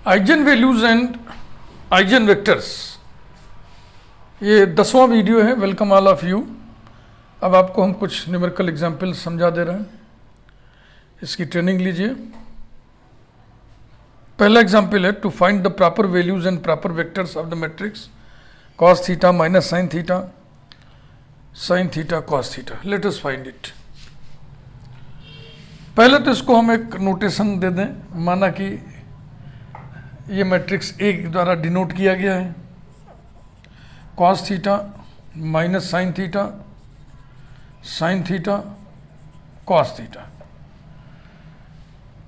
Eigen values and eigen vectors, ये 10वां video है। Welcome all of you. अब आपको हम कुछ न्यूमेरिकल एग्जाम्पल समझा दे रहे हैं, इसकी ट्रेनिंग लीजिए। पहला एग्जाम्पल है to find the proper values and proper vectors of the matrix cos theta minus sine theta cos theta. Let us find it. पहले तो इसको हम एक नोटेशन दे दें, माना कि ये मैट्रिक्स ए द्वारा डिनोट किया गया है, cos theta minus sine theta cos theta.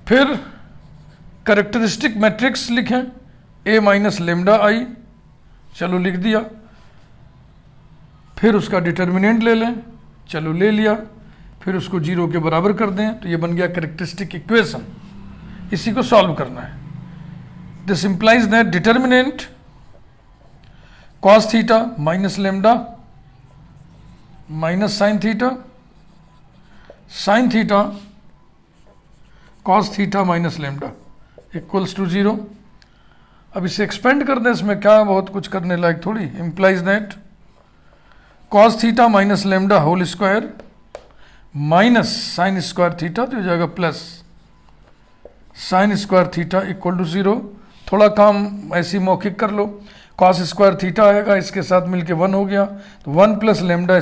फिर कैरेक्टरिस्टिक मैट्रिक्स लिखें ए माइनस लेमडा आई, चलो लिख दिया। फिर उसका डिटर्मिनेंट ले लें, चलो ले लिया। फिर उसको 0 के बराबर कर दें, तो ये बन गया कैरेक्टरिस्टिक इक्वेशन। इसी को सॉल्व करना है। This implies that determinant cos theta minus lambda minus sine theta cos theta minus lambda equals to 0। अब इसे एक्सपेंड कर दें, इसमें क्या बहुत कुछ करने लायक थोड़ी। Implies that cos theta minus lambda whole square minus sine square theta, तो हो जाएगा plus sine square theta equal to 0। थोड़ा काम ऐसी मौखिक कर लो, cos स्क्वायर थीटा आएगा, इसके साथ मिलके 1 हो गया, तो 1 plus lambda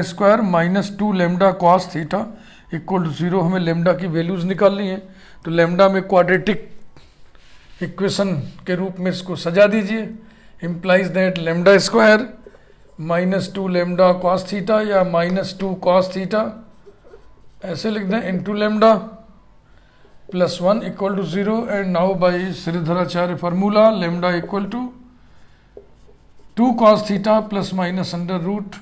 square minus 2 lambda cos theta equal to 0। हमें लेमडा की वैल्यूज निकालनी है, तो लेमडा में क्वाड्रेटिक इक्वेशन के रूप में इसको सजा दीजिए। Implies that lambda square minus 2 lambda cos theta या माइनस 2 cos थीटा ऐसे लिख दें, into lambda plus 1 equal to 0। And now by Shridharacharya formula lambda equal to 2 cos theta plus minus under root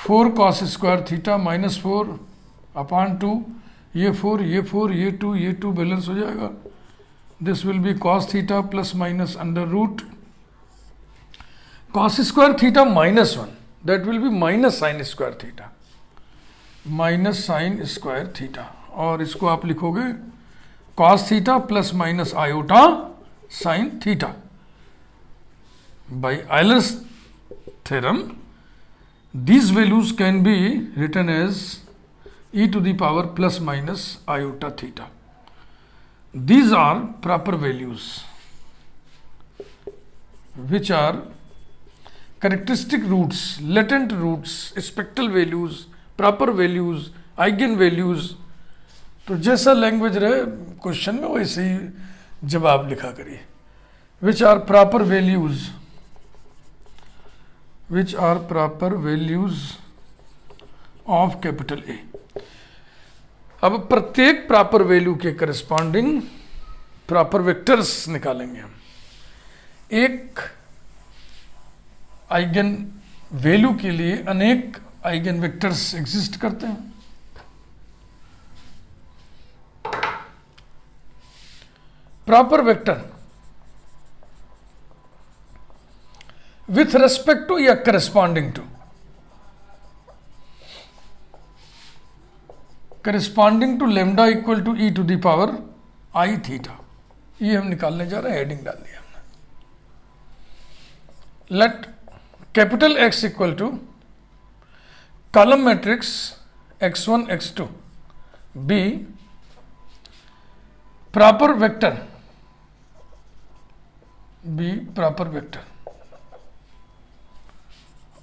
4 cos square theta minus 4 upon 2, ये 4 ये 2 balance हो जाएगा। This will be cos theta plus minus under root cos square theta minus 1, that will be minus sine square theta. और इसको आप लिखोगे cos theta plus minus iota sine theta. By Euler's theorem these values can be written as e to the power plus minus iota theta. These are proper values which are characteristic roots, latent roots, spectral values, proper values, eigen values। तो जैसा language रहे question में वैसे ही जवाब लिखा करिए। which are proper values of capital A. अब प्रत्येक प्रॉपर वैल्यू के करस्पॉन्डिंग प्रॉपर वेक्टर्स निकालेंगे हम। एक आइगन वैल्यू के लिए अनेक आइगन वेक्टर्स एग्जिस्ट करते हैं। Proper vector with respect to या corresponding to lambda equal to e to the power I theta। ये हम निकालने जा रहे हैं, हेडिंग डाल दिया हमने। Let capital X equal to column matrix x1 x2 be proper vector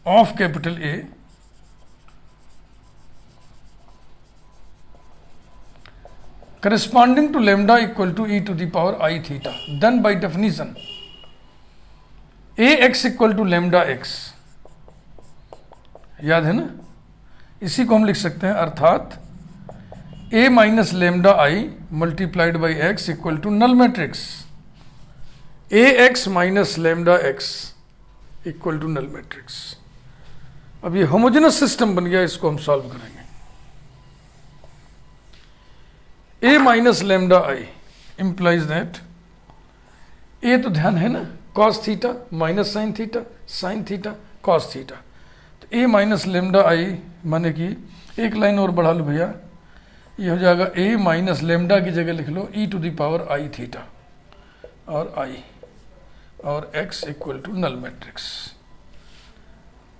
of capital A corresponding to lambda equal to e to the power I theta, then by definition ax equal to lambda x। याद है ना, इसी को हम लिख सकते हैं, अर्थात a minus lambda I multiplied by x equal to null matrix ax minus lambda x equal to null matrix. अब ये होमोजेनस सिस्टम बन गया, इसको हम सॉल्व करेंगे। a minus lambda I implies that a तो ध्यान है ना, cos theta minus sine theta cos theta, तो a माइनस लेमडा आई माने कि एक लाइन और बढ़ा लो भैया, ये हो जाएगा a माइनस लेमडा की जगह लिख लो e to the power i theta और i और x equal to null matrix.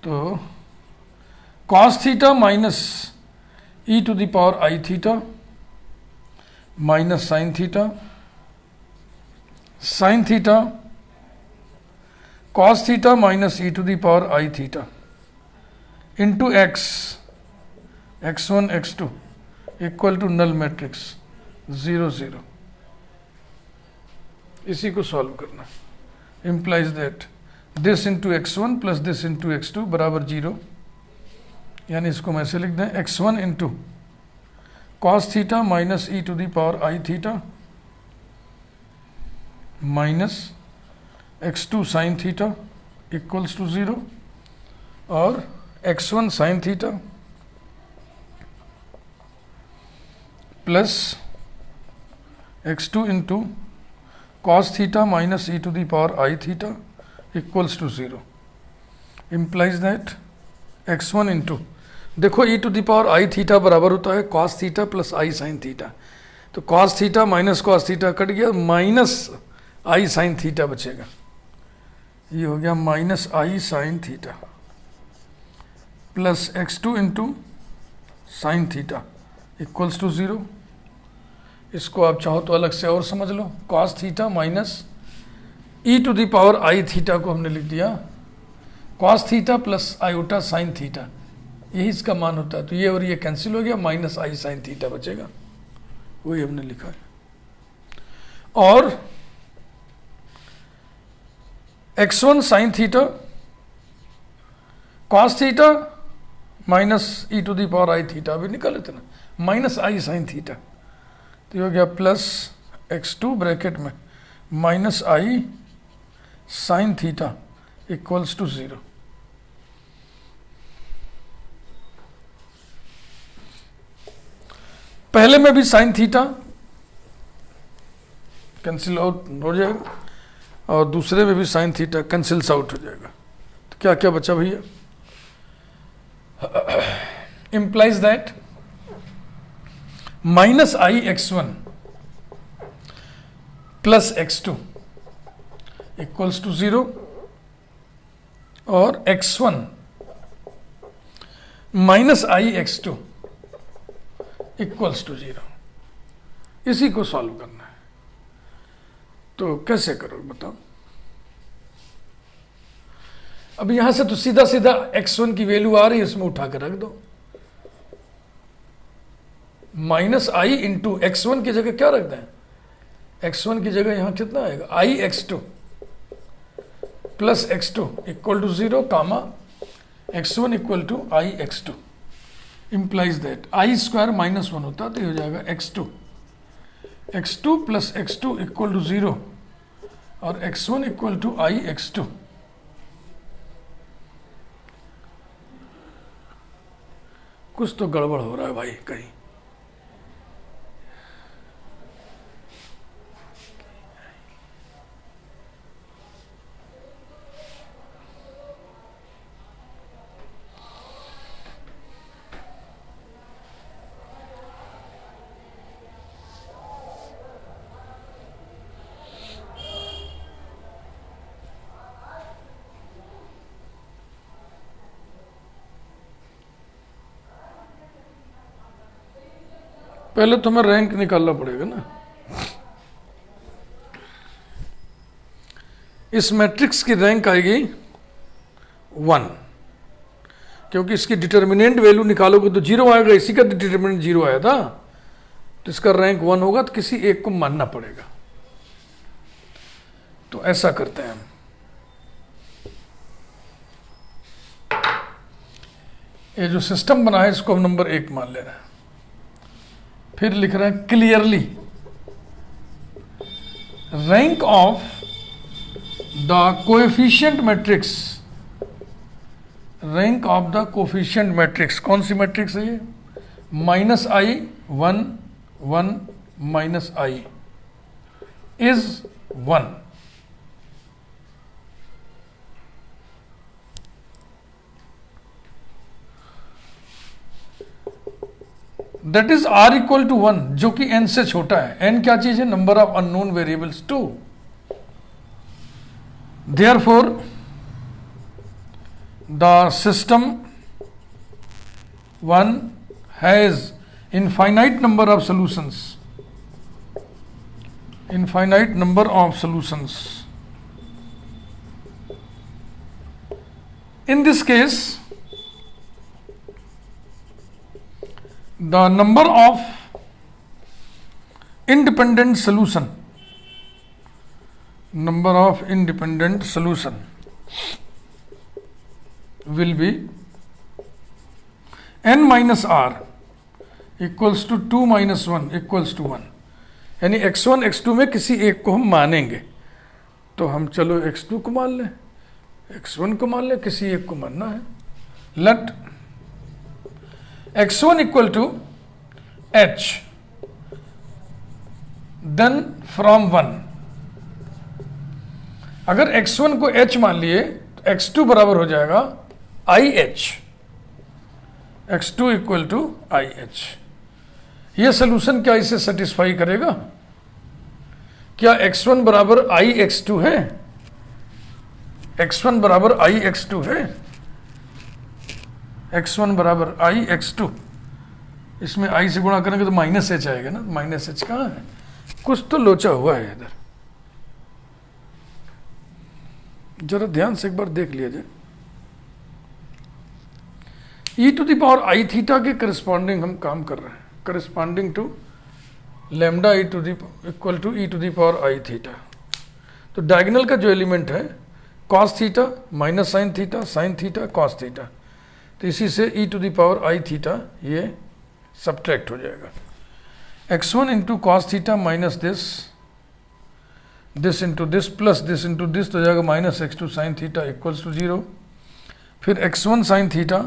तो cos theta minus e to the power i theta minus sine theta, sine theta cos theta minus e to the power i theta into x, x1 x2 equal to null matrix 0 0। इसी को solve करना implies that this into x1 plus this into x2 बराबर 0, यानी इसको मैं ऐसे लिख दें x1 into cos theta minus e to the power i theta minus x2 sine theta equals to 0 और x1 sine theta plus x2 into cos theta minus e to the power i theta equals to 0 implies दैट x1 into, देखो e to the power i theta बराबर होता है cos theta plus i sine theta, तो cos theta minus cos theta cut गया, minus i sine theta बचेगा, ये हो गया minus i sine theta plus x2 into sine theta equals to 0। इसको आप चाहो तो अलग से और समझ लो, cos theta minus e to the power i theta को हमने लिख दिया cos theta plus iota sine theta, यही इसका मान होता है, तो ये और ये कैंसिल हो गया, माइनस आई साइन थीटा बचेगा, वही हमने लिखा है। और x1 sine theta cos theta minus e to the power i theta अभी निकाले थे ना, माइनस आई साइन थीटा, तो ये हो गया प्लस x2 ब्रैकेट में minus i sine theta equals to 0। पहले में भी साइन थीटा कैंसिल आउट हो जाएगा और दूसरे में भी साइन थीटा कैंसिल्स आउट हो जाएगा, तो क्या क्या बचा भैया, implies that minus i x1 plus x2 equals to 0 और x1 minus I x2 equals to 0, इसी को सॉल्व करना है। तो कैसे करोगे बताओ। अब यहां से तो सीधा सीधा x1 की वैल्यू आ रही है, इसमें उठा कर रख दो, माइनस आई इंटू x1 की जगह क्या रख दें, x1 की जगह यहां कितना आएगा i x2 plus x2 equal to 0 comma x1 equal to i x2 implies that i square minus 1 होता है, तो ये हो जाएगा x2 plus x2 equal to 0 और x1 equal to i x2। कुछ तो गड़बड़ हो रहा है भाई कहीं। पहले तुम्हें रैंक निकालना पड़ेगा ना, इस मैट्रिक्स की रैंक आएगी 1, क्योंकि इसकी डिटर्मिनेंट वैल्यू निकालोगे तो 0 आएगा, इसी का डिटर्मिनेंट 0 आया था, तो इसका रैंक 1 होगा, तो किसी एक को मानना पड़ेगा। तो ऐसा करते हैं हम, ये जो सिस्टम बना है इसको हम नंबर 1 मान ले रहे हैं, फिर लिख रहे हैं clearly rank of the coefficient matrix, rank of the coefficient matrix, कौन सी मैट्रिक्स है ये, minus i 1 1 minus i is 1। That is r equal to 1, जो कि n से छोटा है। n क्या चीज है? Number of unknown variables 2। Therefore the system 1 has infinite number of solutions, infinite number of solutions. In this case, the number of independent solution, number of independent solution will be n minus r equals to 2 minus 1 equals to 1। यानी x1 x2 में किसी एक को हम मानेंगे, तो हम चलो x2 को मान लें, x1 को मान लें, किसी एक को मानना है। Let x1 equal to h, then from 1, अगर x1 को h मान लिए तो x2 बराबर हो जाएगा IH, x2 equal to IH। ये सोल्यूशन क्या इसे सेटिस्फाई करेगा? क्या x1 बराबर IX2 है? x1 बराबर IX2 है? x1 बराबर IX2, इसमें I से गुणा करेंगे तो माइनस एच आएगा ना। माइनस एच कहाँ है? कुछ तो लोचा हुआ है इधर, जरा ध्यान से एक बार देख लिया जाए। e to the power I theta के करस्पॉन्डिंग हम काम कर रहे हैं, corresponding to lambda e to the equal to e to the power i theta. तो डायगोनल का जो एलिमेंट है cos theta minus sine theta cos theta, तो इसी से e to the power i theta ये सब्ट्रैक्ट हो जाएगा। x1 into cos theta minus this into this plus this into this, तो हो जाएगा minus x2 sine theta equals to 0। फिर x1 sine theta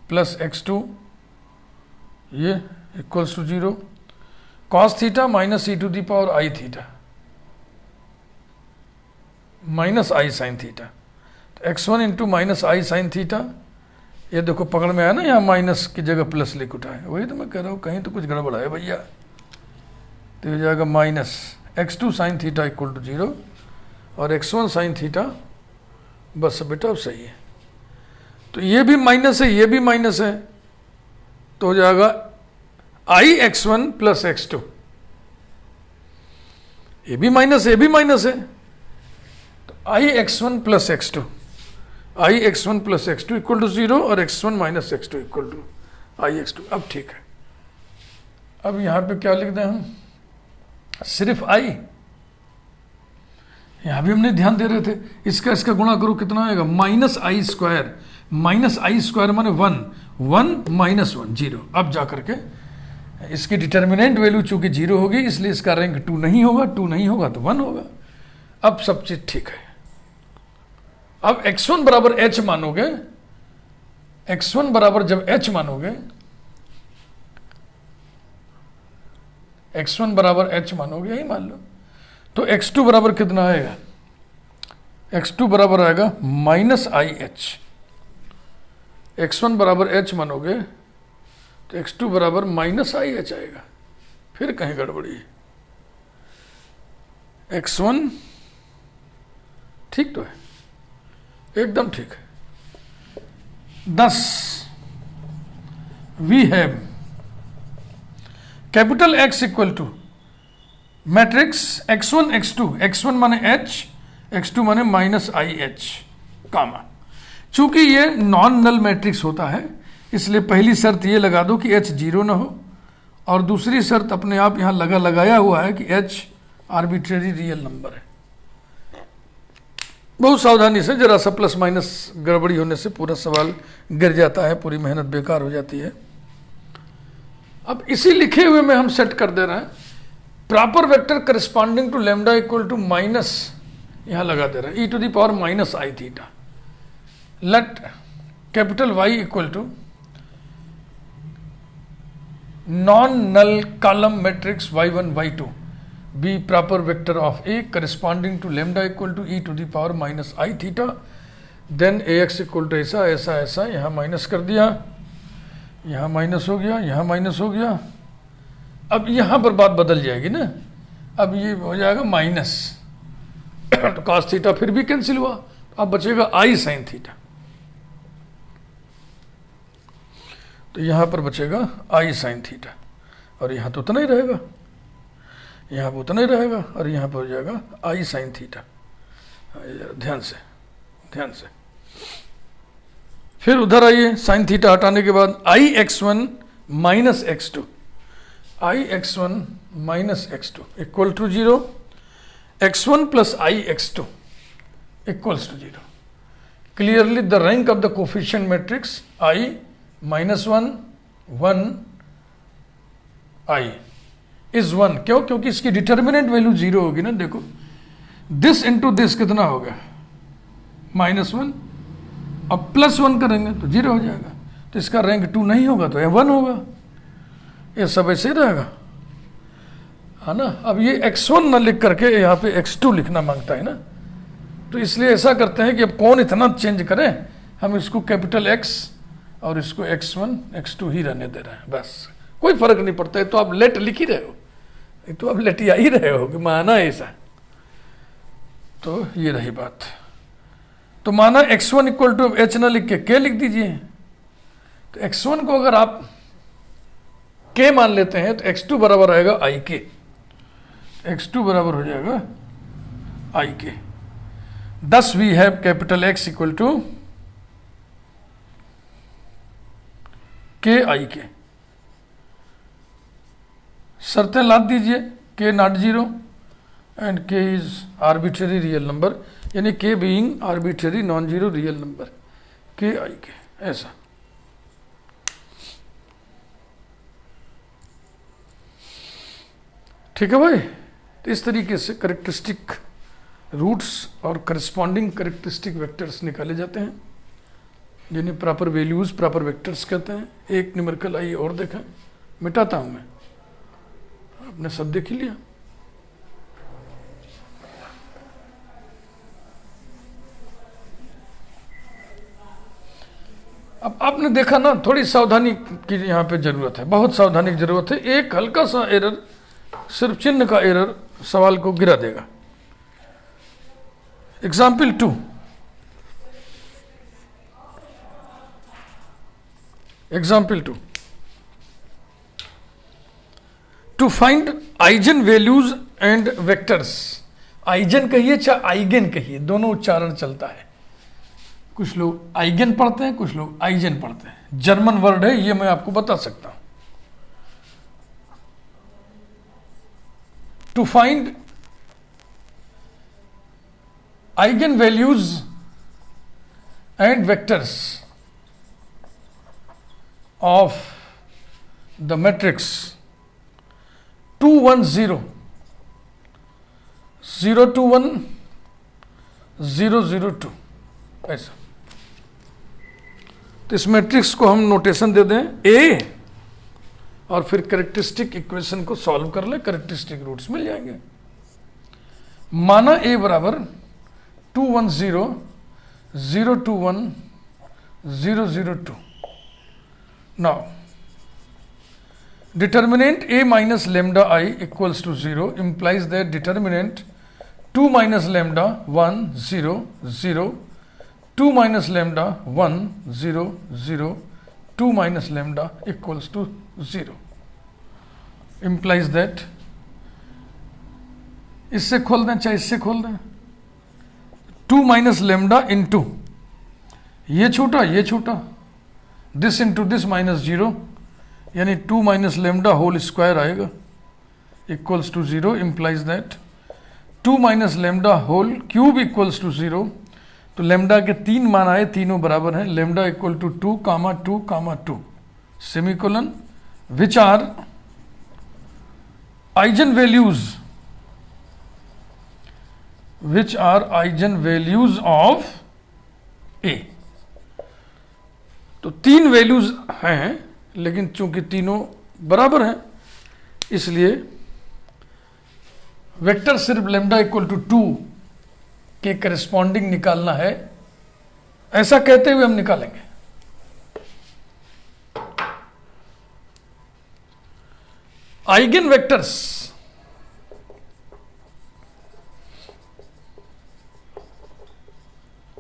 plus x2 ये equals to 0, cos theta minus e to the power i theta minus i sine theta. तो x1 into minus i sine theta, ये देखो पकड़ में आया ना, यहाँ माइनस की जगह प्लस लिख उठाए, वही तो मैं कह रहा हूँ कहीं तो कुछ गड़बड़ है भैया। तो हो जाएगा minus x2 sine theta equal to 0 और x1 साइन थीटा, बस बेटा अब सही है। तो ये भी माइनस है, ये भी माइनस है, तो हो जाएगा आई x1 प्लस x2, ये भी माइनस है, ये भी माइनस है, तो i x1 plus x2, i x1 plus x2 equal to 0 और x1 minus x2 equal to i x2। अब ठीक है, अब यहां पे क्या लिख दें हम? सिर्फ i, यहां भी हमने ध्यान दे रहे थे, इसका गुणा करो कितना आएगा? माइनस आई स्क्वायर, माइनस आई स्क्वायर माने 1 माइनस 1 0। अब जाकर के इसकी डिटर्मिनेंट वैल्यू चूंकि 0 होगी इसलिए इसका रैंक 2 नहीं होगा, 2 नहीं होगा तो 1 होगा। अब सब चीज ठीक है। अब x1 बराबर h मानोगे, x1 बराबर जब h मानोगे, x1 बराबर h मानोगे, यही मान लो, तो x2 बराबर कितना आएगा? x2 बराबर आएगा माइनस आई एच। x1 बराबर h मानोगे तो x2 बराबर माइनस आई एच आएगा, फिर कहीं गड़बड़ी है। x1 ठीक तो है, एकदम ठीक है। thus we have capital X equal to matrix x1 x2, x1 माने h, x2 माने माइनस आई एच कामा। चूंकि ये नॉन नल मैट्रिक्स होता है इसलिए पहली शर्त ये लगा दो कि h 0 ना हो, और दूसरी शर्त अपने आप यहाँ लगाया हुआ है कि h आर्बिट्रेरी रियल नंबर है। बहुत सावधानी से, जरा सा प्लस माइनस गड़बड़ी होने से पूरा सवाल गिर जाता है, पूरी मेहनत बेकार हो जाती है। अब इसी लिखे हुए में हम सेट कर दे रहे हैं proper vector corresponding to lambda equal to minus, यहां लगा दे रहे हैं e to the power minus i theta. Let capital Y equal to non null column matrix y1 y2 be proper vector of A corresponding to lambda equal to e to the power minus i theta. Then AX equal to ऐसा ऐसा ऐसा, यहाँ minus कर दिया, यहाँ minus हो गया, यहाँ माइनस हो गया। अब यहाँ पर बात बदल जाएगी ना, अब ये हो जाएगा माइनस तो cos थीटा फिर भी कैंसिल हुआ, अब बचेगा i sin थीटा। तो यहाँ पर बचेगा i sin थीटा, और यहाँ तो उतना ही रहेगा, यहाँ पर उतना ही रहेगा, और यहाँ पर हो जाएगा i sin थीटा। ध्यान से, ध्यान से। फिर उधर आइए, साइन थीटा हटाने के बाद i x1 minus x2, i x1 minus x2 equal to 0, x1 plus i x2 equals to 0। Clearly the rank of the coefficient matrix i minus 1 1 i is 1। क्यों? क्योंकि इसकी डिटर्मिनेंट वैल्यू 0 होगी ना। देखो this into this कितना होगा, -1, अब +1 करेंगे तो 0 हो जाएगा, तो इसका रैंक 2 नहीं होगा तो यह 1 होगा। ये सब ऐसे ही रहेगा, है ना। अब ये x1 ना लिख करके यहाँ पे x2 लिखना मांगता है ना, तो इसलिए ऐसा करते हैं कि अब कौन इतना चेंज करें, हम इसको कैपिटल X और इसको x1 x2 ही रहने दे रहे हैं, बस कोई फर्क नहीं पड़ता है। तो आप लेट लिख ही रहे हो, तो आप लेट आ ही रहे हो कि माना ऐसा। तो ये रही बात। तो माना x1 इक्वल टू h ना लिख के k लिख दीजिए। तो x1 को अगर आप k मान लेते हैं तो x2 बराबर आएगा i k, x2 बराबर हो जाएगा i k। Thus we have capital X equal to k i k। शर्तें लाद दीजिए, k not 0 and k is arbitrary real number, यानी k being arbitrary non zero real number, k i k, ऐसा। ठीक है भाई। तो इस तरीके से करेक्टरिस्टिक रूट्स और करस्पॉन्डिंग करेक्टरिस्टिक वेक्टर्स निकाले जाते हैं, जिन्हें प्रॉपर वैल्यूज प्रॉपर वेक्टर्स कहते हैं। एक न्यूमेरिकल आइए और देखें, मिटाता हूं मैं, आपने सब देख ही लिया। अब आपने देखा ना, थोड़ी सावधानी की यहाँ पे जरूरत है, बहुत सावधानी की जरूरत है। एक हल्का सा एरर, सिर्फ चिन्ह का एरर सवाल को गिरा देगा। Example 2, example 2, to find eigen values and vectors. Eigen कहिए चाहे आइगेन कहिए, दोनों उच्चारण चलता है। कुछ लोग आइगेन पढ़ते हैं, कुछ लोग आइजन पढ़ते हैं। जर्मन वर्ड है ये, मैं आपको बता सकता हूं। To find eigen values and vectors of the matrix 2 1 0 0 2 1 0 0 2, ऐसा। तो इस मैट्रिक्स को हम नोटेशन दे दें ए, और फिर कैरेक्टरिस्टिक इक्वेशन को सॉल्व कर ले, कैरेक्टरिस्टिक रूट्स मिल जाएंगे। माना ए बराबर 2 1 0 0 2 1 0 0 2। Now determinant a minus lambda I equals to 0 implies that determinant 2 minus lambda 1 0 0 2 minus lambda 1 0 0 2 minus lambda equals to 0 implies that, इससे खोल दें चाहे इससे खोल दें, 2 minus lambda into ये छोटा ये छोटा, this into this minus 0, यानी 2 माइनस लेमडा होल स्क्वायर आएगा, equals to 0 implies that 2 minus lambda whole cube equals to 0। तो लेमडा के 3 मान आए, तीनों बराबर हैं। Lambda equal to 2 comma 2 comma 2 semicolon, which are eigen values, which are eigen values of A. तो 3 values हैं, लेकिन चूंकि तीनों बराबर हैं इसलिए वेक्टर सिर्फ लेमडा इक्वल टू 2 के करस्पॉन्डिंग निकालना है, ऐसा कहते हुए हम निकालेंगे। Eigen vectors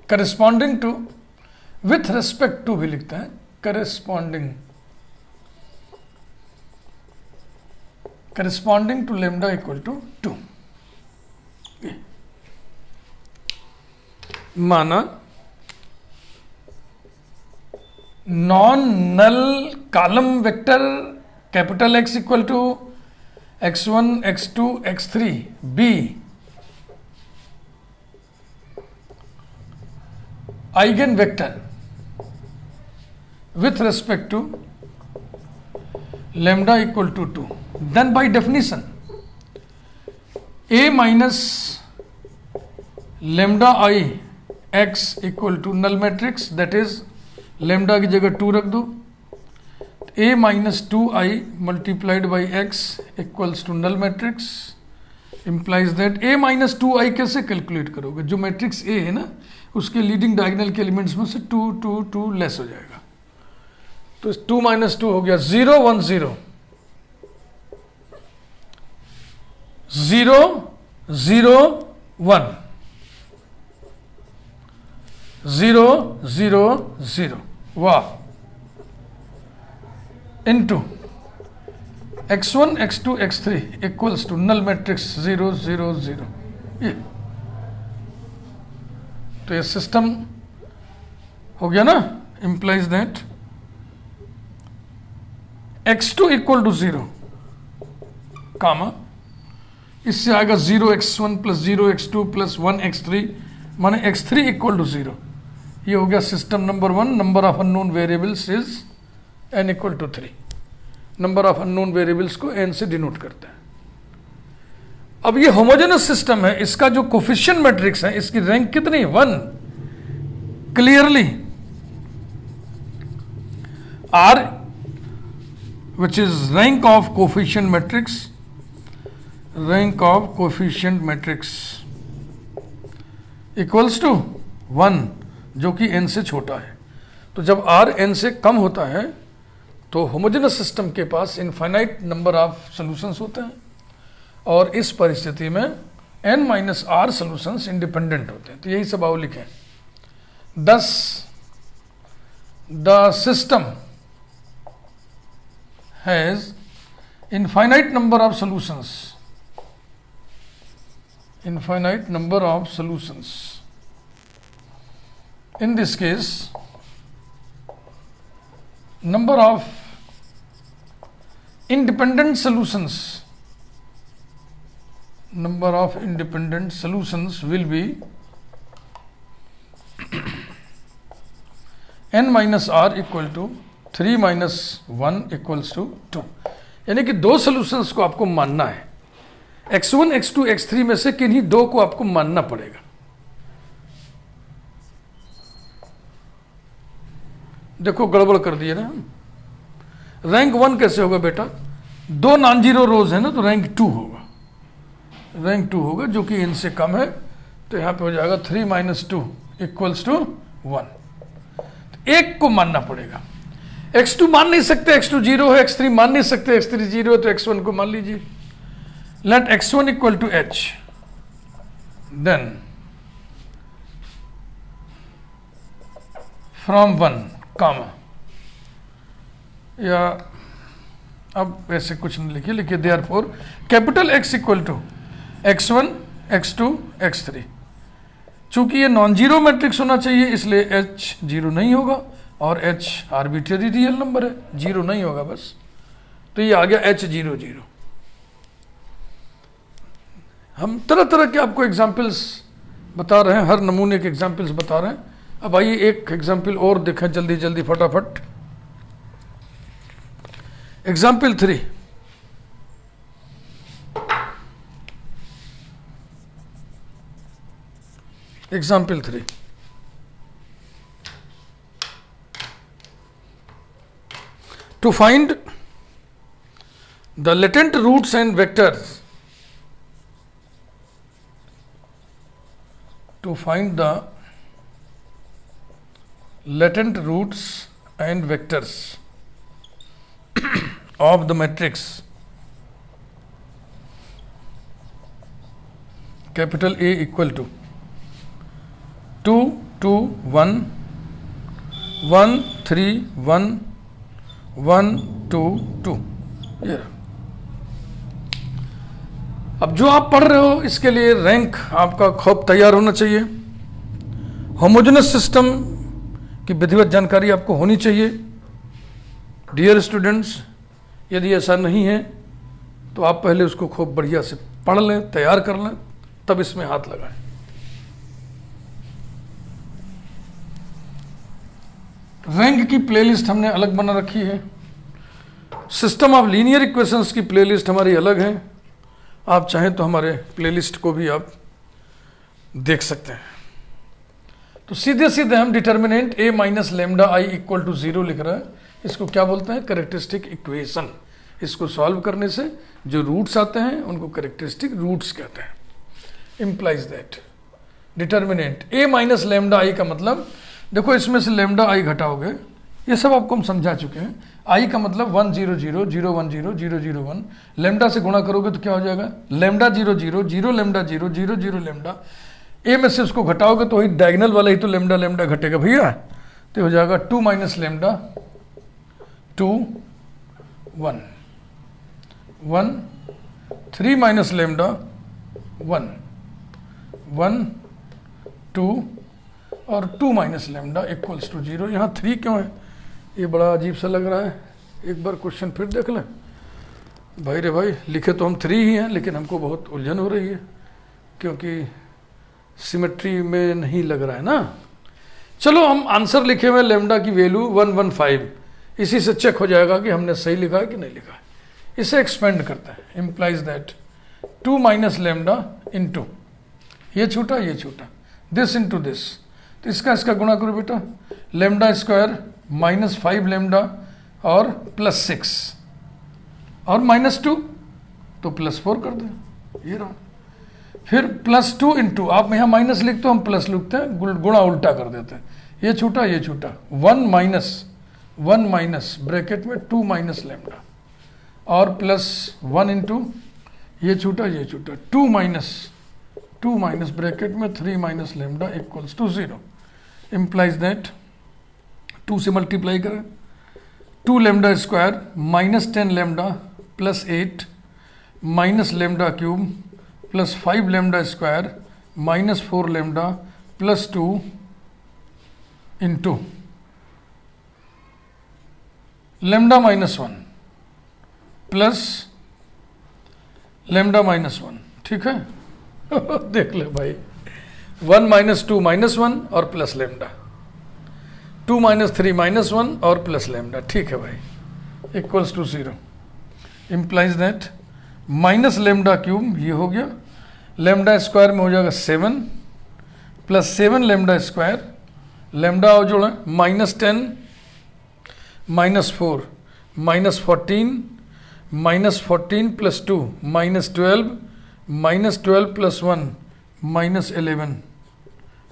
corresponding to, with respect to भी लिखते हैं, corresponding to lambda equal to 2। माना non null column vector capital X equal to x1 x2 x3 b eigen vector with respect to lambda equal to 2, then by definition A minus lambda I x equal to null matrix, that is lambda की जगह 2 रख दो, A minus 2I multiplied by x equals to null matrix implies that A minus 2I कैसे calculate करोगे? जो matrix A है ना उसके लीडिंग डायगोनल के एलिमेंट्स में से 2 2 2 लेस हो जाएगा, तो 2 माइनस 2 हो गया 0 1 0 0 0 1 0 0 0 वाह, into x1 x2 x3 equals to null matrix 0 0 0। ये तो ये सिस्टम हो गया ना, implies that x2 equal to 0 comma, इससे आएगा 0 x1 plus 0 x2 plus 1 x3 माने x3 इक्वल टू 0। ये हो गया system number 1। Number of unknown variables is n equal to 3। Number of unknown variables को n से डिनोट करते हैं। अब ये होमोजेनस सिस्टम है, इसका जो कोफिशिएंट मैट्रिक्स है इसकी रैंक कितनी? 1। Clearly R which is rank of coefficient matrix, rank of coefficient matrix equals to 1, जो कि n से छोटा है। तो जब R n से कम होता है तो होमोजेनस सिस्टम के पास इनफाइनाइट नंबर ऑफ सॉल्यूशंस होते हैं, और इस परिस्थिति में n minus r solutions independent होते हैं। तो यही सब आओ लिखें, thus the system has infinite number of solutions, infinite number of solutions. In this case, number of independent solutions, number of independent solutions will be n minus r equal to 3 minus 1 equals to 2। यानी कि दो solutions को आपको मानना है, x1 x2 x3 में से किन्हीं दो को आपको मानना पड़ेगा। देखो गड़बड़ कर दिए ना, रैंक 1 कैसे होगा बेटा? दो नॉन जीरो रोज है ना, तो रैंक 2 होगा, रैंक 2 होगा जो कि n से कम है। तो यहां पे हो जाएगा 3 माइनस 2 इक्वल्स टू 1। एक को मानना पड़ेगा, x2 मान नहीं सकते, x2 0 है, x3 मान नहीं सकते, x3 0 है, तो x1 को मान लीजिए। Let x1 equal to h, then from 1 comma, या अब ऐसे कुछ नहीं लिखिए, लिखिए therefore capital X equal to x1 x2 x3। चूंकि ये नॉन जीरो मैट्रिक्स होना चाहिए इसलिए h जीरो नहीं होगा, और h आर्बिट्रेरी रियल नंबर है, जीरो नहीं होगा बस। तो ये आ गया h 0 0। हम तरह तरह के आपको एग्जाम्पल्स बता रहे हैं, हर नमूने के एग्जाम्पल्स बता रहे हैं। अब आइए एक एग्जाम्पल और देखें जल्दी जल्दी फटाफट। Example 3, example 3, to find the latent roots and vectors, to find the latent roots and vectors of the matrix capital A equal to 2 2 1 1 3 1 1 2 2। ये अब जो आप पढ़ रहे हो इसके लिए रैंक आपका खूब तैयार होना चाहिए। होमोजेनस सिस्टम की विधिवत जानकारी आपको होनी चाहिए। डियर स्टूडेंट्स, यदि ऐसा नहीं है तो आप पहले उसको खूब बढ़िया से पढ़ लें, तैयार कर लें, तब इसमें हाथ लगाएं। रैंक की प्लेलिस्ट हमने अलग बना रखी है। सिस्टम ऑफ लीनियर इक्वेशंस की प्लेलिस्ट हमारी अलग है। आप चाहें तो हमारे प्लेलिस्ट को भी आप देख सकते हैं। तो सीधे सीधे हम determinant a minus lambda I equal to 0 लिख रहे हैं। इसको क्या बोलते हैं? Characteristic equation. इसको सॉल्व करने से जो रूट्स आते हैं उनको कैरेक्टरिस्टिक रूट्स कहते हैं। Implies that determinant a minus lambda आई का मतलब, देखो इसमें से लेमडा आई घटाओगे, ये सब आपको हम समझा चुके हैं। आई का मतलब 1 0 0 0 1 0 0 0 1। लेमडा से गुणा करोगे तो क्या हो जाएगा? Lambda 0 0 0 lambda 0 0 0 lambda. ए में से उसको घटाओगे तो वही डायगनल वाला ही तो लेमडा लेमडा घटेगा भैया, तो हो जाएगा 2 माइनस लेमडा 2 1 1 3 माइनस लेमडा 1 1 2 और 2 माइनस लेमडा इक्वल्स टू 0। यहाँ 3 क्यों है? ये बड़ा अजीब सा लग रहा है। एक बार क्वेश्चन फिर देख लें। भाई रे भाई, लिखे तो हम 3 ही हैं, लेकिन हमको बहुत उलझन हो रही है क्योंकि सिमेट्री में नहीं लग रहा है ना। चलो हम आंसर लिखे हुए लेमडा की वैल्यू 115, इसी से चेक हो जाएगा कि हमने सही लिखा है कि नहीं लिखा है। इसे एक्सपेंड करते हैं। Implies that 2 minus lambda into ये छूटा ये छूटा, दिस इंटू दिस, तो इसका गुणा करो बेटा। लेमडा स्क्वायर माइनस 5 लेमडा और प्लस 6 और माइनस 2 तो प्लस 4 कर दें। ये रहा। फिर प्लस 2 इंटू, आप यहाँ माइनस लिखते हो, हम प्लस लिखते हैं, गुणा उल्टा कर देते हैं। ये छूटा ये छूटा, 1 माइनस ब्रैकेट में 2 माइनस लेमडा और प्लस 1 इंटू ये छूटा 2 माइनस ब्रैकेट में 3 minus lambda equals to 0। Implies that 2 से मल्टीप्लाई करें, 2 lambda square minus 10 lambda plus 8 minus lambda cube plus 5 lambda square minus 4 lambda plus 2 into lambda minus 1 plus lambda minus 1। ठीक है देख ले भाई, 1 माइनस 2 माइनस 1 और plus lambda, 2 minus 3 minus 1 और plus lambda. ठीक है भाई, equals to 0। Implies that minus lambda cube, ये हो गया, लेमडा स्क्वायर में हो जाएगा 7 प्लस 7 लेमडा स्क्वायर, लेमडा और जोड़ा minus 10 minus 4 minus 14 minus 14 plus 2 minus 12 plus 1 minus 11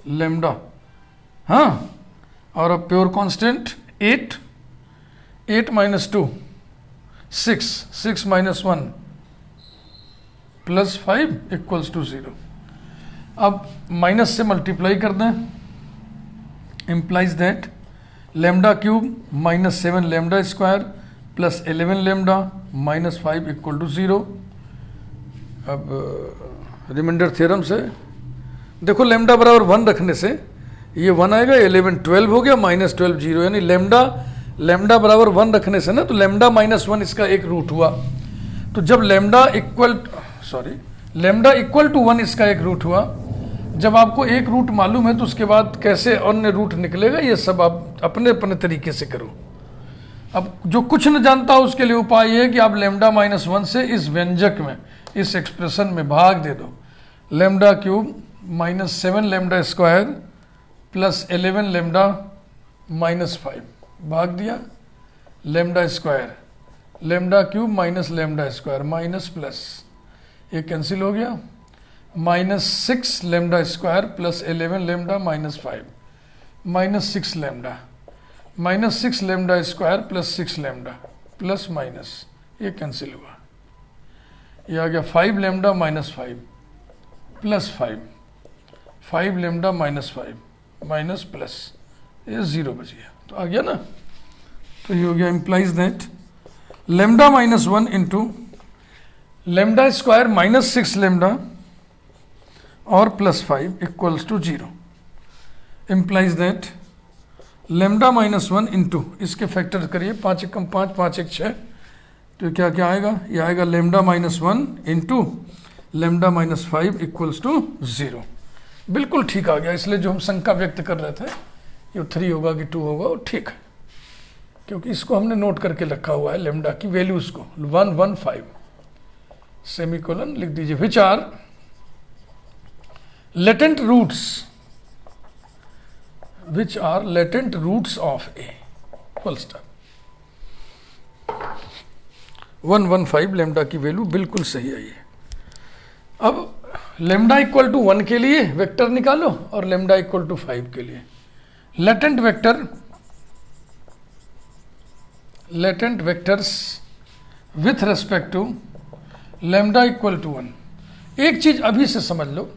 lambda. हाँ, और अब pure constant 8 minus 2 6 minus 1 plus 5 equals to 0। अब माइनस से मल्टीप्लाई कर दें। Implies that lambda cube minus 7 lambda square plus 11 lambda minus 5 equal to 0। अब रिमाइंडर थ्योरम से देखो, लेमडा बराबर 1 रखने से ये 1 आएगा, 11 12 हो गया, माइनस 12 0, यानी लेमडा बराबर 1 रखने से ना, तो लेमडा माइनस 1 इसका एक रूट हुआ। तो जब लेमडा इक्वल टू 1 इसका एक रूट हुआ। जब आपको एक रूट मालूम है तो उसके बाद कैसे अन्य रूट निकलेगा, ये सब आप अपने अपने तरीके से करो। अब जो कुछ न जानता हो उसके लिए उपाय ये है कि आप लेमडा माइनस 1 से इस व्यंजक में, इस एक्सप्रेशन में भाग दे दो। Lambda cube minus 7 lambda square plus 11 lambda minus 5 भाग दिया। Lambda square lambda cube minus lambda square minus plus, ये कैंसिल हो गया, minus 6 lambda square plus 11 lambda minus 5 minus 6 lambda minus 6 lambda square plus 6 lambda plus minus, ये cancel हुआ, ये आ गया 5 lambda minus 5 plus 5 lambda minus 5 minus plus, ये 0 बच गया, तो आ गया ना। तो ये हो गया, implies that lambda minus 1 into lambda square minus 6 lambda और plus 5 equals to 0। Implies that lambda minus 1 into, इसके फैक्टर करिए, 5 एकम 5 5 एक 6, तो क्या क्या आएगा, ये आएगा lambda minus 1 into lambda minus 5 equals to 0। बिल्कुल ठीक आ गया, इसलिए जो हम शंका व्यक्त कर रहे थे ये 3 होगा कि 2 होगा, वो ठीक है, क्योंकि इसको हमने नोट करके रखा हुआ है लेमडा की वैल्यूज को 115 सेमीकोलन लिख दीजिए, which are latent roots of A, full stop. 115 lambda की वैल्यू बिल्कुल सही आई है। अब लेमडा इक्वल टू 1 के लिए वेक्टर निकालो और लेमडा इक्वल टू 5 के लिए latent vectors with respect to lambda equal to 1। एक चीज अभी से समझ लो,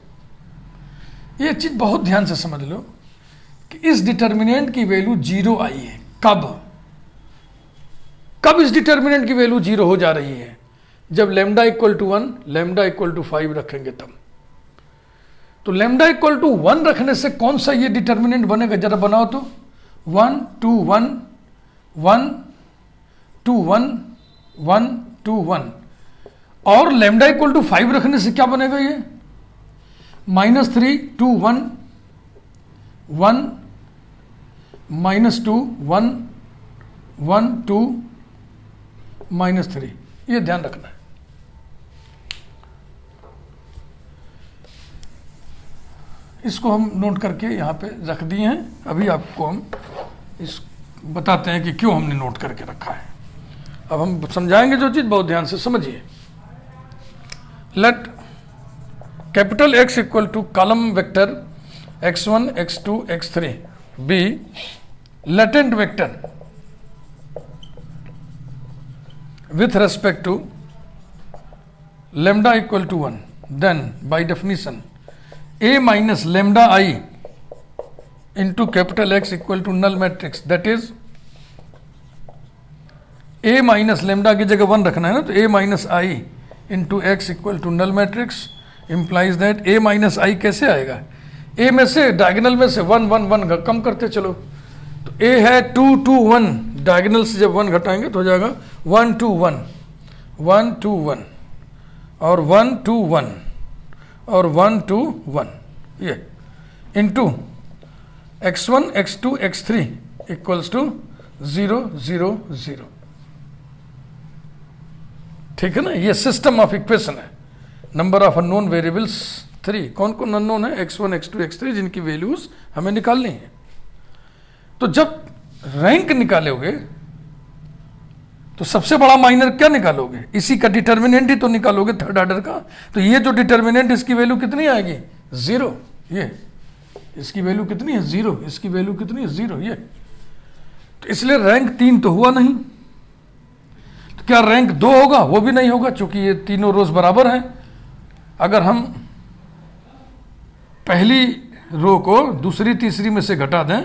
ये चीज बहुत ध्यान से समझ लो कि इस डिटर्मिनेंट की वैल्यू 0 आई है। कब इस डिटर्मिनेंट की वैल्यू 0 हो जा रही है, जब lambda equal to 1 lambda equal to 5 रखेंगे तब। तो लेमडा इक्वल टू 1 रखने से कौन सा ये डिटर्मिनेंट बनेगा, जरा बनाओ तो। 1 2 1 1 2 1 1 2 1, और लेमडा इक्वल टू 5 रखने से क्या बनेगा ये, -3 2 1 1 -2 1 1 2 -3, ये ध्यान रखना है। इसको हम नोट करके यहाँ पे रख दिए हैं। अभी आपको हम इस बताते हैं कि क्यों हमने नोट करके रखा है। अब हम समझाएंगे जो चीज़, बहुत ध्यान से समझिए। Let capital X equal to column vector x1 x2 x3 be latent vector with respect to lambda equal to 1, then by definition A minus lambda I into capital X equal to null matrix, that is A minus lambda की जगह 1 रखना है ना, तो A minus I into X equal to null matrix implies that A minus I कैसे आएगा, A में से डायगोनल में से 1 1 1 कम करते चलो, तो A है 2 2 1, डायगोनल से जब 1 घटाएंगे तो हो जाएगा 1 2 1 1 2 1 और 1 2 1 और 1 2 1, ये into x1 x2 x3 equals to 0 0 0। ठीक है ना, ये सिस्टम ऑफ इक्वेशन है। नंबर ऑफ अननोन वेरिएबल्स 3, कौन कौन अननोन है, x1 x2 x3, जिनकी वैल्यूज हमें निकालनी है। तो जब रैंक निकालोगे तो सबसे बड़ा माइनर क्या निकालोगे, इसी का डिटर्मिनेंट ही तो निकालोगे, थर्ड ऑर्डर का। तो ये जो डिटर्मिनेंट, इसकी वैल्यू कितनी आएगी, 0। ये इसकी वैल्यू कितनी है, 0। इसकी वैल्यू कितनी है, 0। ये तो इसलिए रैंक 3 तो हुआ नहीं। तो क्या रैंक 2 होगा, वो भी नहीं होगा, क्योंकि ये तीनों रोज बराबर हैं। अगर हम पहली रो को दूसरी तीसरी में से घटा दें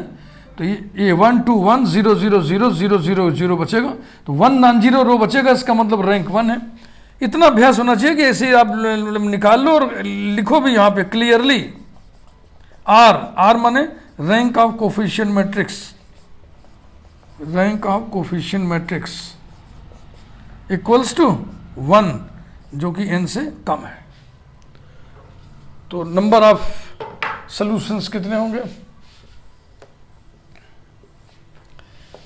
तो ये 1 2 1 0 0 0 0 0 0 बचेगा, तो 1 नॉन जीरो रो बचेगा, इसका मतलब रैंक 1 है। इतना अभ्यास होना चाहिए कि ऐसे आप निकाल लो और लिखो भी यहाँ पे क्लियरली। आर माने rank of coefficient matrix, rank of coefficient matrix equals to 1, जो कि n से कम है। तो नंबर ऑफ सॉल्यूशंस कितने होंगे,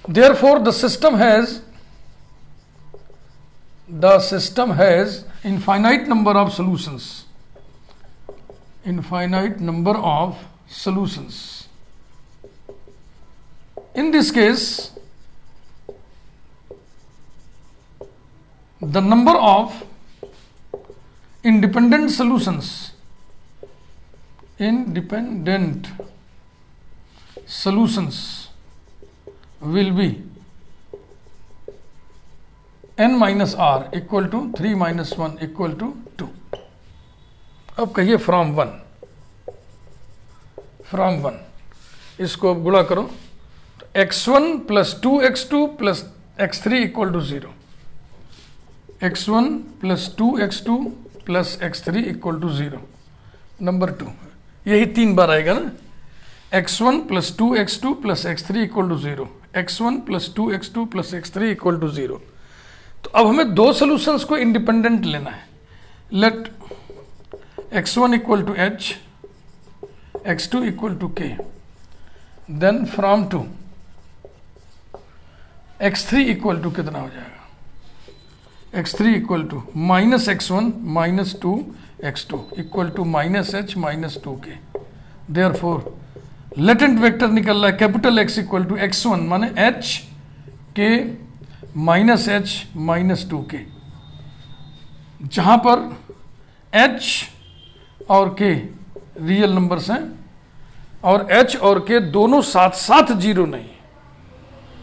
therefore the system has infinite number of solutions, infinite number of solutions. In this case the number of independent solutions will be n minus r equal to 3 minus 1 equal to 2। अब कहिए from one, इसको अब गुणा करो तो x1 plus 2x2 plus x3 equal to 0, x1 plus 2x2 plus x3 equal to 0। Number 2 यही 3 बार आएगा ना, x1 plus 2x2 plus x3 equal to 0, x1 plus 2x2 plus x3 equal to 0। तो अब हमें दो सॉल्यूशंस को इंडिपेंडेंट लेना है। Let x1 equal to h, x2 equal to k, then from two x3 equal to कितना हो जाएगा, x3 equal to minus x1 minus 2x2 equal to minus h minus 2k। Therefore latent vector निकल रहा है capital X equal to x1 माने h k minus h minus 2k, जहां पर h और k रियल नंबर्स हैं और h और k दोनों साथ साथ जीरो नहीं है।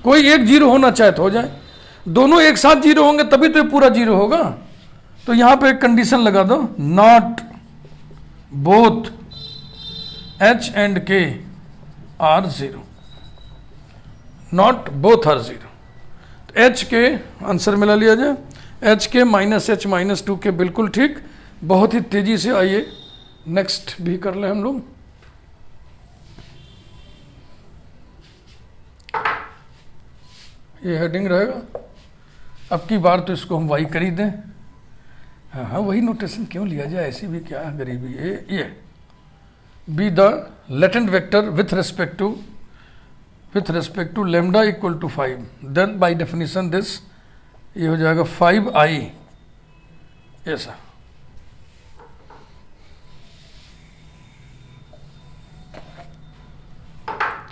कोई एक जीरो होना चाहे तो हो जाए, दोनों एक साथ जीरो होंगे तभी तो ये पूरा जीरो होगा। तो यहां पे एक कंडीशन लगा दो, not both h and k are zero, not both are zero. h के आंसर मिला लिया जाए, h के माइनस h माइनस 2k बिल्कुल ठीक। बहुत ही तेजी से आइए नेक्स्ट भी कर ले हम लोग। ये हेडिंग रहेगा, अब की बार तो इसको हम वाई कर ही दें। हाँ वही नोटेशन क्यों लिया जाए, ऐसी भी क्या गरीबी है। ये be the latent vector with respect to lambda equal to 5, then by definition this ये हो जाएगा 5i ऐसा।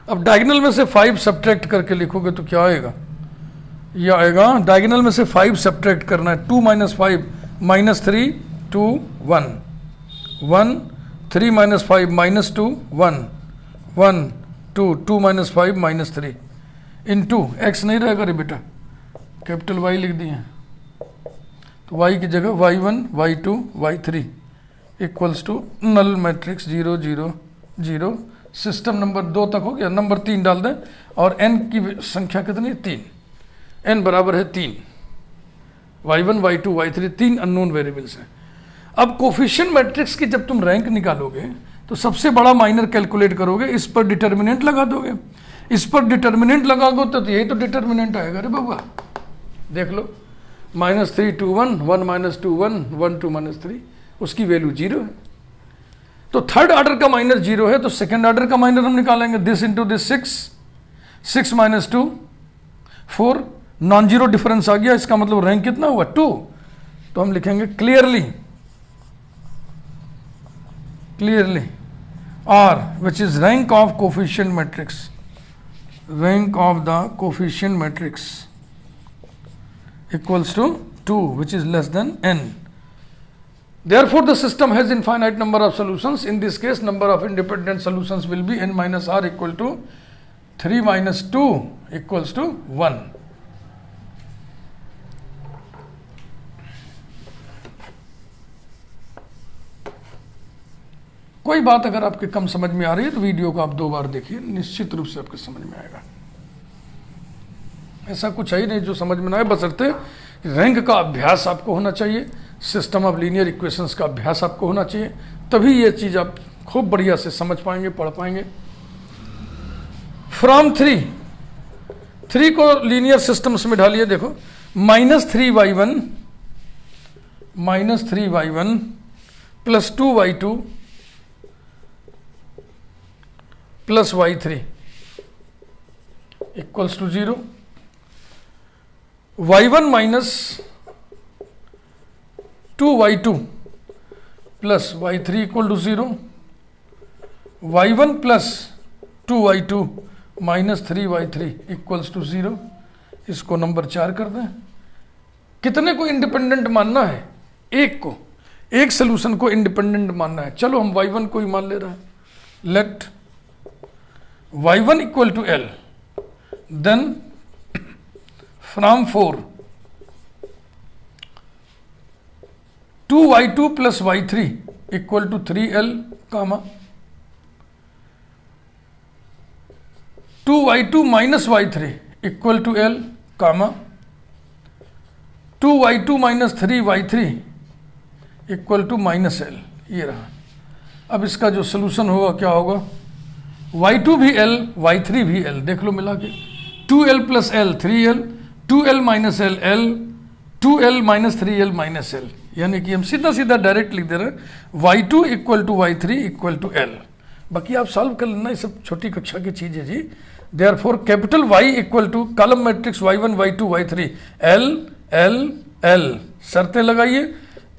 अब डायगोनल में से 5 सब्ट्रैक्ट करके लिखोगे तो क्या आएगा, ये आएगा डायगोनल में से 5 सब्ट्रैक्ट करना है, 2 minus 5 minus 3 2 1 1 3 minus 5 minus 2 1 1 2 2 minus 5 minus 3 into x नहीं रहेगा रे बेटा, कैपिटल वाई लिख दिए, तो वाई की जगह y1 y2 y3 equals to null matrix 0 0 0। System number 2 तक हो गया, नंबर 3 डाल दें और n की संख्या कितनी है 3, n बराबर है 3, y1 y2 y3 3 unknown variables हैं। अब कोफिशिएंट मैट्रिक्स की जब तुम रैंक निकालोगे तो सबसे बड़ा माइनर कैलकुलेट करोगे, इस पर डिटर्मिनेंट लगा दोगे, इस पर डिटर्मिनेंट लगाओगे तो यही तो डिटर्मिनेंट आएगा रे बाबा। देख लो -3 2 1 1 माइनस 2 1 1 2 माइनस 3, उसकी वैल्यू 0 है। तो थर्ड ऑर्डर का माइनर 0 है तो सेकेंड ऑर्डर का माइनर हम निकालेंगे, this into this 6 minus 2 4, non zero difference आ गया, इसका मतलब रैंक कितना हुआ 2। तो हम लिखेंगे clearly R which is rank of coefficient matrix, rank of the coefficient matrix equals to 2 which is less than n. Therefore the system has infinite number of solutions. In this case number of independent solutions will be n minus r equal to 3 minus 2 equals to 1. कोई बात अगर आपके कम समझ में आ रही है तो video को आप 2 बार देखिए, निश्चित रूप से आपके समझ में आएगा। ऐसा कुछ है ही नहीं जो समझ में ना आए, बशर्ते रैंक का अभ्यास आपको होना चाहिए, सिस्टम ऑफ लीनियर इक्वेशंस का अभ्यास आपको होना चाहिए, तभी ये चीज़ आप खूब बढ़िया से समझ पाएंगे, पढ़ पाएंगे। फ्रॉम 3 को लीनियर सिस्टम्स में ढालिए, देखो -3y1 plus 2y2 plus y3 equals to 0, y1 minus 2y2 plus y3 equal to 0, y1 plus 2y2 minus 3y3 equals to 0। इसको नंबर 4 कर दें। कितने को इंडिपेंडेंट मानना है, एक को, एक सोल्यूशन को इंडिपेंडेंट मानना है। चलो हम y1 को ही मान ले रहे हैं, let y1 equal to L, then from 4 2y2 plus y3 equal to 3l comma 2y2 minus y3 equal to l comma 2y2 minus 3y3 equal to minus l। ये रहा। अब इसका जो सोल्यूशन होगा क्या होगा, y2 भी l y3 भी l, देख लो मिला के 2l plus l 3l, 2l minus l l, 2l minus 3l minus l, यानी कि हम सीधा सीधा डायरेक्ट लिख दे रहे हैं y2 equal to y3 equal to l। बाकी आप सॉल्व कर लेना, ये सब छोटी कक्षा की चीज़ है जी। Therefore capital Y equal to column matrix y1 y2 y3 l l l, शर्तें लगाइए,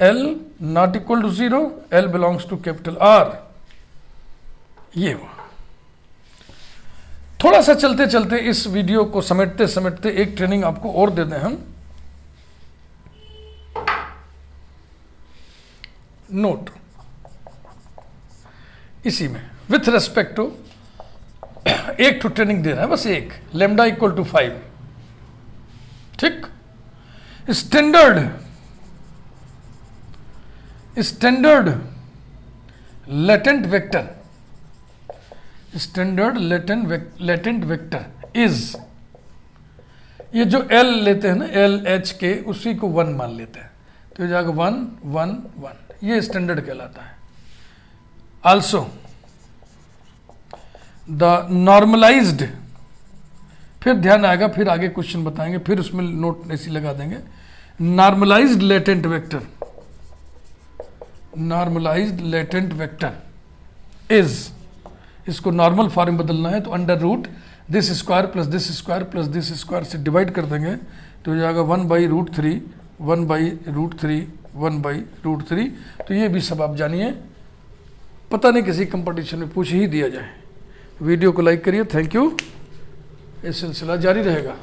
l not equal to 0, l belongs to capital R। ये हुआ। थोड़ा सा चलते चलते इस वीडियो को समेटते समेटते एक ट्रेनिंग आपको और दे दें हम। नोट इसी में विथ रेस्पेक्ट टू एक तो ट्रेनिंग दे रहा है, बस एक, लेमडा इक्वल टू 5, ठीक। Standard latent vector, standard latent vector is, ये जो L लेते हैं ना LH के, उसी को 1 मान लेते हैं, तो ये जाएगा 1 1 1, ये स्टैंडर्ड कहलाता है। आल्सो द नॉर्मलाइज्ड, फिर ध्यान आएगा, फिर आगे क्वेश्चन बताएंगे, फिर उसमें नोट ऐसी लगा देंगे। Normalised latent vector, normalised latent vector is, इसको नॉर्मल फॉर्म में बदलना है तो under root this square plus this square plus this square से डिवाइड कर देंगे, तो हो जाएगा 1/√3 1/√3 1/√3। तो ये भी सब आप जानिए, पता नहीं किसी कंपटीशन में पूछ ही दिया जाए। वीडियो को लाइक करिए, थैंक यू। ये सिलसिला जारी रहेगा।